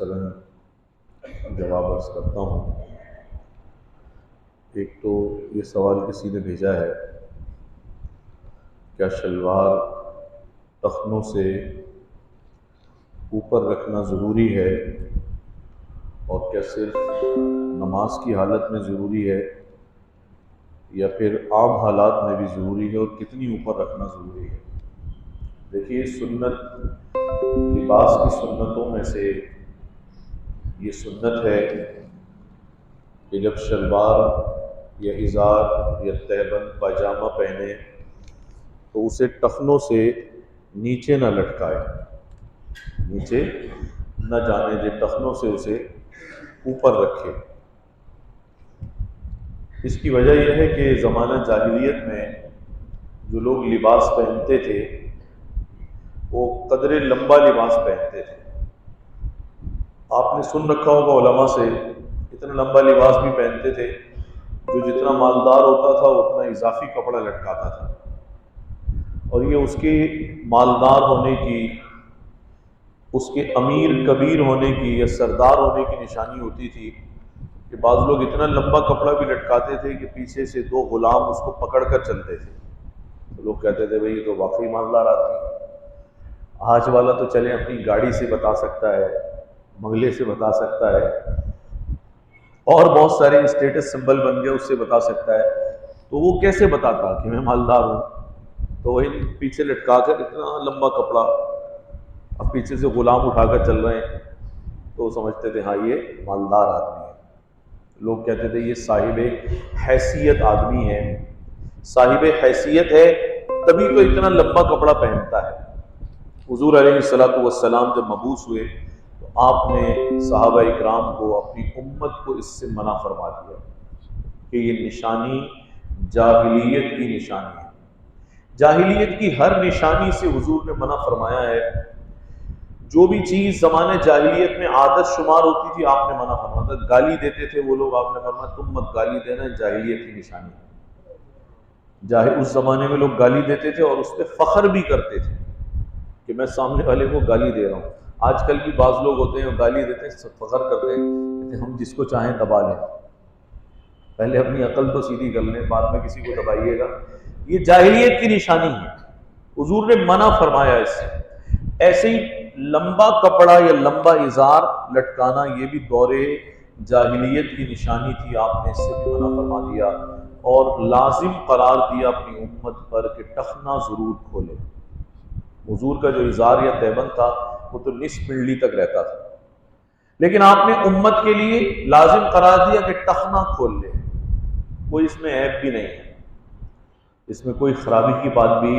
مختصراً جواب عرض کرتا ہوں۔ ایک تو یہ سوال کسی نے بھیجا ہے، کیا شلوار ٹخنوں سے اوپر رکھنا ضروری ہے، اور کیا صرف نماز کی حالت میں ضروری ہے یا پھر عام حالات میں بھی ضروری ہے، اور کتنی اوپر رکھنا ضروری ہے؟ دیکھیے، سنت لباس کی سنتوں میں سے یہ سنت ہے کہ جب شلوار یا ازار یا تہبند پاجامہ پہنے تو اسے ٹخنوں سے نیچے نہ لٹکائے، نیچے نہ جانے دے، ٹخنوں سے اسے اوپر رکھے۔ اس کی وجہ یہ ہے کہ زمانہ جاہلیت میں جو لوگ لباس پہنتے تھے وہ قدرے لمبا لباس پہنتے تھے۔ آپ نے سن رکھا ہوگا علماء سے، اتنا لمبا لباس بھی پہنتے تھے، جو جتنا مالدار ہوتا تھا اتنا اضافی کپڑا لٹکاتا تھا، اور یہ اس کے مالدار ہونے کی، اس کے امیر کبیر ہونے کی یا سردار ہونے کی نشانی ہوتی تھی کہ بعض لوگ اتنا لمبا کپڑا بھی لٹکاتے تھے کہ پیچھے سے دو غلام اس کو پکڑ کر چلتے تھے، تو لوگ کہتے تھے بھئی یہ تو واقعی مالدار آدمی ہے۔ آج والا تو چلیں اپنی گاڑی سے بتا سکتا ہے، بنگلے سے بتا سکتا ہے، اور بہت سارے اسٹیٹس سمبل بن گئے، اس سے بتا سکتا ہے، تو وہ کیسے بتاتا کہ میں مالدار ہوں؟ تو وہی پیچھے لٹکا کر اتنا لمبا کپڑا، اب پیچھے سے غلام اٹھا کر چل رہے ہیں، تو وہ سمجھتے تھے ہاں یہ مالدار آدمی ہے۔ لوگ کہتے تھے یہ صاحب حیثیت آدمی ہے، صاحب حیثیت ہے تبھی تو اتنا لمبا کپڑا پہنتا ہے۔ حضور علیہ الصلوۃ والسلام جب مبعوث ہوئے تو آپ نے صحابہ اکرام کو، اپنی امت کو اس سے منع فرما دیا کہ یہ نشانی جاہلیت کی نشانی ہے۔ جاہلیت کی ہر نشانی سے حضور نے منع فرمایا ہے۔ جو بھی چیز زمانے جاہلیت میں عادت شمار ہوتی تھی آپ نے منع فرمایا تھا۔ گالی دیتے تھے وہ لوگ، آپ نے فرمایا تم مت گالی دینا، جاہلیت کی نشانی ہے۔ اس زمانے میں لوگ گالی دیتے تھے اور اس پہ فخر بھی کرتے تھے کہ میں سامنے والے کو گالی دے رہا ہوں۔ آج کل بھی بعض لوگ ہوتے ہیں گالی دیتے ہیں، فخر کرتے ہیں، کہتے ہیں ہم جس کو چاہیں دبا لیں، پہلے اپنی عقل تو سیدھی کر لیں، بعد میں کسی کو دبائیے گا۔ یہ جاہلیت کی نشانی ہے، حضور نے منع فرمایا اس سے۔ ایسے ہی لمبا کپڑا یا لمبا ازار لٹکانا یہ بھی دور جاہلیت کی نشانی تھی، آپ نے اس سے بھی منع فرما دیا اور لازم قرار دیا اپنی امت پر کہ ٹخنا ضرور کھولے۔ حضور کا جو ازار یا تہبند تھا وہ تو نصف پنڈلی تک رہتا تھا، لیکن آپ نے امت کے لیے لازم قرار دیا کہ ٹخنا کھول لے۔ کوئی اس میں عیب بھی نہیں ہے، اس میں کوئی خرابی کی بات بھی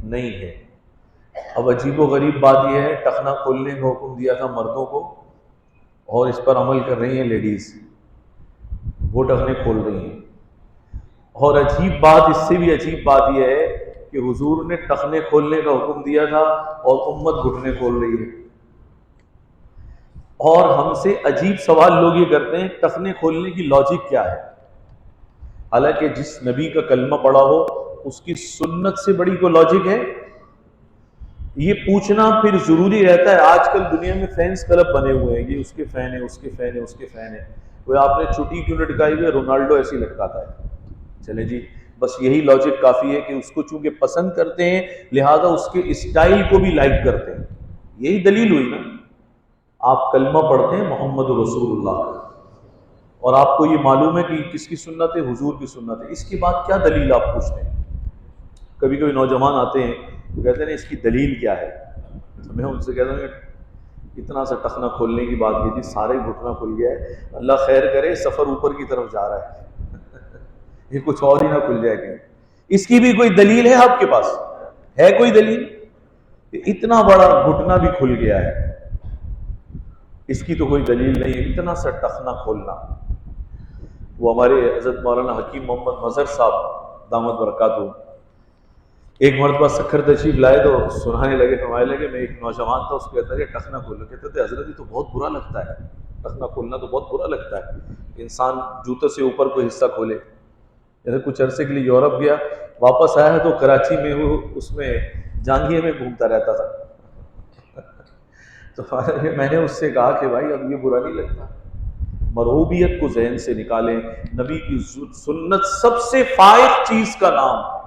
نہیں ہے۔ اب عجیب و غریب بات یہ ہے، ٹخنا کھولنے کا حکم دیا تھا مردوں کو اور اس پر عمل کر رہی ہیں لیڈیز، وہ ٹخنے کھول رہی ہیں۔ اور عجیب بات، اس سے بھی عجیب بات یہ ہے کہ حضور نے ٹخنے کھولنے کا حکم دیا تھا اور امت گھٹنے کھول رہی ہے۔ اور ہم سے عجیب سوال لوگ یہ کرتے ہیں ٹخنے کھولنے کی لاجک کیا ہے؟ حالانکہ جس نبی کا کلمہ پڑا ہو اس کی سنت سے بڑی کوئی لاجک ہے؟ یہ پوچھنا پھر ضروری رہتا ہے۔ آج کل دنیا میں فینس کلب بنے ہوئے ہیں، یہ اس کے فین ہے، اس کے فین ہے، اس کے فین ہے۔ وہ آپ نے چھٹی کیوں لٹکائی ہوئی ہے؟ رونالڈو ایسی لٹکاتا ہے۔ چلے جی، بس یہی لاجک کافی ہے کہ اس کو چونکہ پسند کرتے ہیں لہذا اس کے اسٹائل کو بھی لائک کرتے ہیں۔ یہی دلیل ہوئی نا۔ آپ کلمہ پڑھتے ہیں محمد رسول اللہ کا، اور آپ کو یہ معلوم ہے کہ کس کی سنت ہے؟ حضور کی سنت ہے، اس کے بعد کیا دلیل آپ پوچھتے ہیں؟ کبھی کبھی نوجوان آتے ہیں تو کہتے ہیں اس کی دلیل کیا ہے؟ تو میں ان سے کہتا ہوں کہ اتنا سا ٹخنا کھولنے کی بات کی تھی، سارے گھٹنا کھل گیا ہے، اللہ خیر کرے، سفر اوپر کی طرف جا رہا ہے، یہ کچھ اور ہی نہ کھل جائے کہ اس کی بھی کوئی دلیل ہے آپ کے پاس؟ ہے کوئی دلیل؟ اتنا بڑا گھٹنا بھی کھل گیا ہے، اس کی تو کوئی دلیل نہیں ہے، اتنا سا ٹخنا کھولنا۔ وہ ہمارے حضرت مولانا حکیم محمد مظہر صاحب دامت برکاتہ ایک مرتبہ سکھر تشریف لائے تو سنانے لگے، فرمانے لگے، میں ایک نوجوان تھا، اس کو کہتا ہے کہ ٹخنا کھولو، کہتے تھے حضرت یہ تو بہت برا لگتا ہے، ٹخنا کھولنا تو بہت برا لگتا ہے، انسان جوتے سے اوپر کوئی حصہ کھولے۔ جیسے کچھ عرصے کے لیے یورپ گیا، واپس آیا تو کراچی میں وہ اس میں جانگھیے میں گھومتا رہتا تھا۔ تو میں نے اس سے کہا کہ بھائی اب یہ برا نہیں لگتا، مرغوبیت کو ذہن سے نکالیں، نبی کی سنت سب سے فائق چیز کا نام،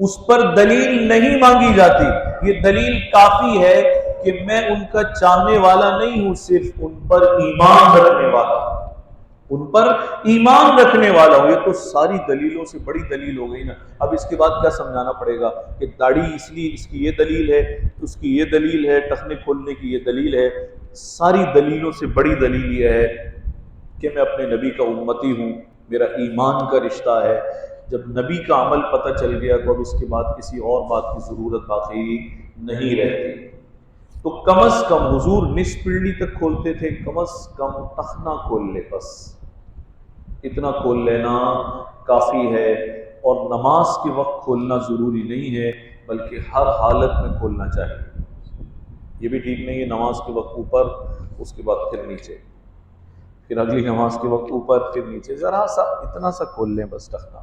اس پر دلیل نہیں مانگی جاتی، یہ دلیل کافی ہے کہ میں ان کا چاہنے والا نہیں ہوں، صرف ان پر ایمان رکھنے والا ہوں، ان پر ایمان رکھنے والا ہوں۔ یہ تو ساری دلیلوں سے بڑی دلیل ہو گئی نا۔ اب اس کے بعد کیا سمجھانا پڑے گا کہ داڑھی اس لیے اس کی یہ دلیل ہے، اس کی یہ دلیل ہے، ٹخنے کھولنے کی یہ دلیل ہے۔ ساری دلیلوں سے بڑی دلیل یہ ہے کہ میں اپنے نبی کا امتی ہوں، میرا ایمان کا رشتہ ہے۔ جب نبی کا عمل پتہ چل گیا تو اب اس کے بعد کسی اور بات کی ضرورت باقی نہیں رہتی۔ تو کم از کم حضور نصف پیڑھی تک کھولتے تھے، کم از کم ٹخنا کھول لے، بس اتنا کھول لینا کافی ہے۔ اور نماز کے وقت کھولنا ضروری نہیں ہے، بلکہ ہر حالت میں کھولنا چاہیے۔ یہ بھی ٹھیک نہیں ہے نماز کے وقت اوپر، اس کے بعد پھر نیچے، پھر اگلی نماز کے وقت اوپر پھر نیچے، ذرا سا اتنا سا کھول لیں بس ٹخنا،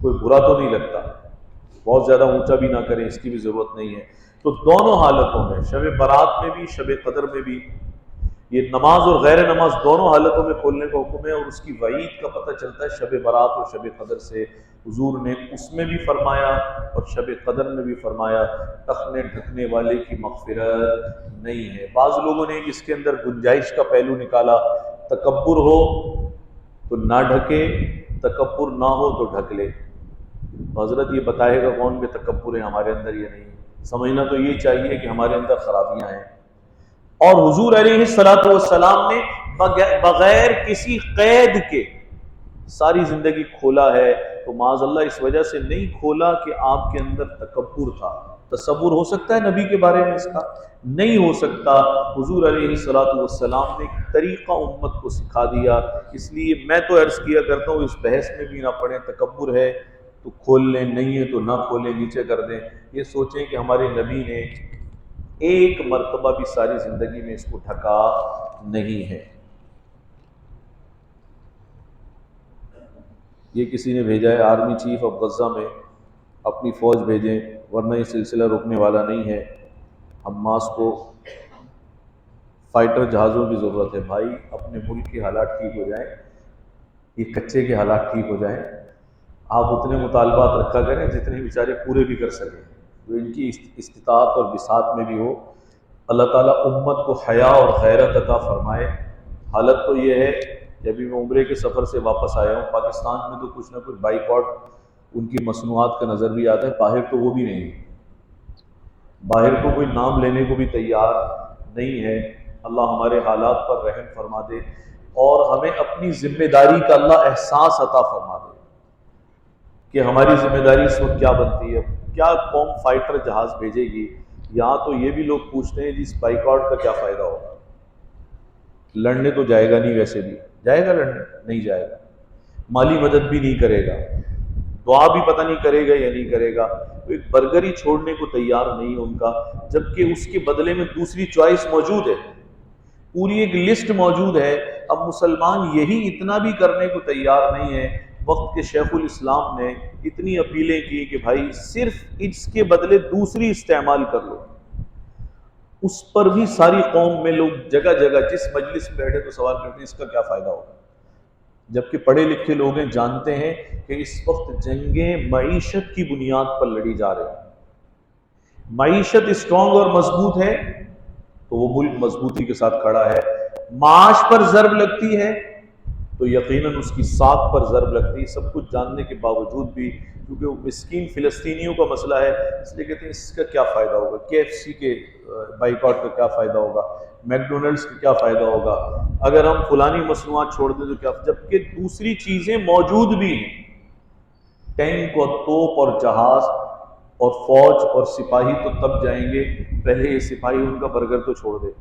کوئی برا تو نہیں لگتا، بہت زیادہ اونچا بھی نہ کریں، اس کی بھی ضرورت نہیں ہے۔ تو دونوں حالتوں میں، شب برات میں بھی، شب قدر میں بھی، یہ نماز اور غیر نماز دونوں حالتوں میں کھولنے کا حکم ہے۔ اور اس کی وعید کا پتہ چلتا ہے شب برات اور شب قدر سے۔ حضور نے اس میں بھی فرمایا اور شب قدر میں بھی فرمایا ٹخنے ڈھکنے والے کی مغفرت نہیں ہے۔ بعض لوگوں نے اس کے اندر گنجائش کا پہلو نکالا، تکبر ہو تو نہ ڈھکے، تکبر نہ ہو تو ڈھک لے۔ حضرت یہ بتائے گا کون کہ تکبر ہے ہمارے اندر؟ یہ نہیں، سمجھنا تو یہ چاہیے کہ ہمارے اندر خرابیاں ہیں۔ اور حضور علیہ الصلوۃ والسلام نے بغیر کسی قید کے ساری زندگی کھولا ہے، تو معاذ اللہ اس وجہ سے نہیں کھولا کہ آپ کے اندر تکبر تھا۔ تصور ہو سکتا ہے نبی کے بارے میں اس کا؟ نہیں ہو سکتا۔ حضور علیہ الصلوۃ والسلام نے ایک طریقہ امت کو سکھا دیا۔ اس لیے میں تو عرض کیا کرتا ہوں اس بحث میں بھی نہ پڑیں، تکبر ہے تو کھول لیں، نہیں ہے تو نہ کھولیں، نیچے کر دیں۔ یہ سوچیں کہ ہمارے نبی نے ایک مرتبہ بھی ساری زندگی میں اس کو ڈھکا نہیں ہے۔ یہ کسی نے بھیجا ہے آرمی چیف اب غزہ میں اپنی فوج بھیجیں ورنہ یہ سلسلہ رکنے والا نہیں ہے۔ حماس کو فائٹر جہازوں کی ضرورت ہے۔ بھائی اپنے ملک کے حالات ٹھیک ہو جائیں، یہ کچے کے حالات ٹھیک ہو جائیں، آپ اتنے مطالبات رکھا کریں جتنے بیچارے پورے بھی کر سکیں، جو ان کی استطاعت اور بساط میں بھی ہو۔ اللہ تعالیٰ امت کو حیا اور غیرت عطا فرمائے۔ حالت تو یہ ہے کہ ابھی میں عمرے کے سفر سے واپس آیا ہوں، پاکستان میں تو کچھ نہ کچھ بائیکاٹ ان کی مصنوعات کا نظر بھی آتا ہے، باہر تو وہ بھی نہیں، باہر تو کوئی نام لینے کو بھی تیار نہیں ہے۔ اللہ ہمارے حالات پر رحم فرما دے اور ہمیں اپنی ذمہ داری کا اللہ احساس عطا فرما دے کہ ہماری ذمہ داری اس وقت کیا بنتی ہے۔ کیا قوم فائٹر جہاز بھیجے گی؟ یہاں تو یہ بھی لوگ پوچھتے ہیں جس بائیکاٹ کا کیا فائدہ ہوگا؟ لڑنے تو جائے گا نہیں، ویسے بھی جائے گا لڑنے؟ نہیں جائے گا، مالی مدد بھی نہیں کرے گا، دعا بھی پتہ نہیں کرے گا یا نہیں کرے گا، ایک برگر ہی چھوڑنے کو تیار نہیں ان کا، جبکہ اس کے بدلے میں دوسری چوائس موجود ہے، پوری ایک لسٹ موجود ہے۔ اب مسلمان یہی اتنا بھی کرنے کو تیار نہیں ہے۔ وقت کے شیخ الاسلام نے اتنی اپیلیں کی کہ بھائی صرف اس کے بدلے دوسری استعمال کر لو، اس پر بھی ساری قوم میں لوگ جگہ جگہ جس مجلس میں بیٹھے تو سوال کرتے ہیں اس کا کیا فائدہ ہوگا، جبکہ پڑھے لکھے لوگ ہیں، جانتے ہیں کہ اس وقت جنگیں معیشت کی بنیاد پر لڑی جا رہی ہیں۔ معیشت اسٹرانگ اور مضبوط ہے تو وہ ملک مضبوطی کے ساتھ کھڑا ہے، معاش پر ضرب لگتی ہے تو یقیناً اس کی ساکھ پر ضرب لگتی ہے۔ سب کچھ جاننے کے باوجود بھی کیونکہ وہ مسکین فلسطینیوں کا مسئلہ ہے، اس لیے کہتے ہیں اس کا کیا فائدہ ہوگا، KFC کے بائیکاٹ کا کیا فائدہ ہوگا، میک ڈونلڈس کا کیا فائدہ ہوگا، اگر ہم فلانی مصنوعات چھوڑ دیں تو کیا، جبکہ دوسری چیزیں موجود بھی ہیں، ٹینک اور توپ اور جہاز اور فوج اور سپاہی تو تب جائیں گے، پہلے یہ سپاہی ان کا برگر تو چھوڑ دے،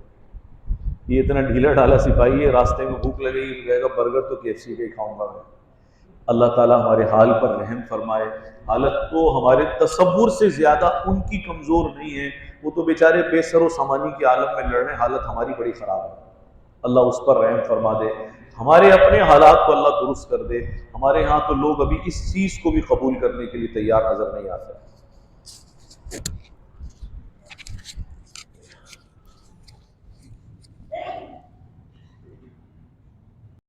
یہ اتنا ڈھیلا ڈھالا سپاہی ہے، راستے میں بھوک لگے گی تو کہے گا برگر تو KFC کا ہی کھاؤں گا میں۔ اللہ تعالیٰ ہمارے حال پر رحم فرمائے۔ حالت تو ہمارے تصور سے زیادہ ان کی کمزور نہیں ہے، وہ تو بیچارے بے سر و سامانی کے عالم میں لڑ رہے ہیں، حالت ہماری بڑی خراب ہے۔ اللہ اس پر رحم فرما دے، ہمارے اپنے حالات کو اللہ درست کر دے۔ ہمارے ہاں تو لوگ ابھی اس چیز کو بھی قبول کرنے کے لیے تیار نظر نہیں آتے۔